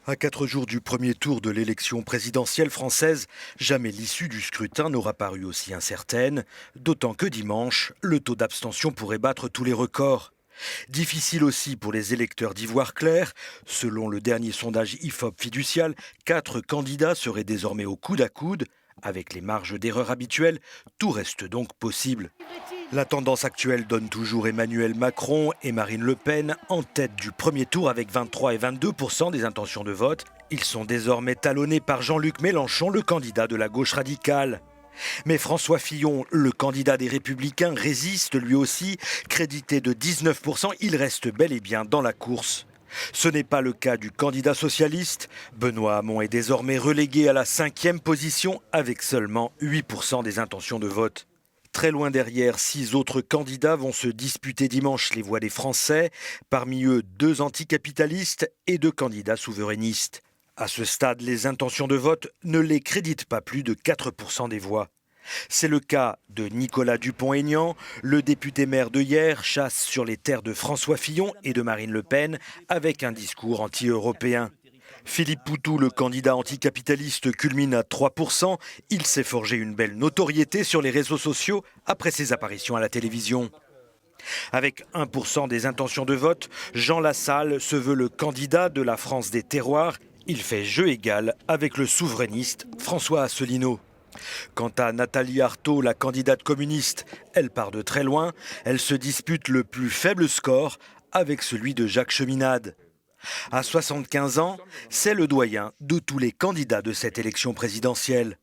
À 4 jours du premier tour de l'élection présidentielle française, jamais l'issue du scrutin n'aura paru aussi incertaine, d'autant que dimanche, le taux d'abstention pourrait battre tous les records. Difficile aussi pour les électeurs d'Ivoire clair. Selon le dernier sondage IFOP fiducial, 4 candidats seraient désormais au coude à coude. Avec les marges d'erreur habituelles, tout reste donc possible. La tendance actuelle donne toujours Emmanuel Macron et Marine Le Pen en tête du premier tour avec 23 et 22% des intentions de vote. Ils sont désormais talonnés par Jean-Luc Mélenchon, le candidat de la gauche radicale. Mais François Fillon, le candidat des Républicains, résiste lui aussi. Crédité de 19%, il reste bel et bien dans la course. Ce n'est pas le cas du candidat socialiste. Benoît Hamon est désormais relégué à la 5e position avec seulement 8% des intentions de vote. Très loin derrière, 6 autres candidats vont se disputer dimanche les voix des Français. Parmi eux, 2 anticapitalistes et 2 candidats souverainistes. À ce stade, les intentions de vote ne les créditent pas plus de 4% des voix. C'est le cas de Nicolas Dupont-Aignan. Le député maire de Hyères chasse sur les terres de François Fillon et de Marine Le Pen avec un discours anti-européen. Philippe Poutou, le candidat anticapitaliste, culmine à 3%. Il s'est forgé une belle notoriété sur les réseaux sociaux après ses apparitions à la télévision. Avec 1% des intentions de vote, Jean Lassalle se veut le candidat de la France des terroirs. Il fait jeu égal avec le souverainiste François Asselineau. Quant à Nathalie Arthaud, la candidate communiste, elle part de très loin. Elle se dispute le plus faible score avec celui de Jacques Cheminade. À 75 ans, c'est le doyen de tous les candidats de cette élection présidentielle.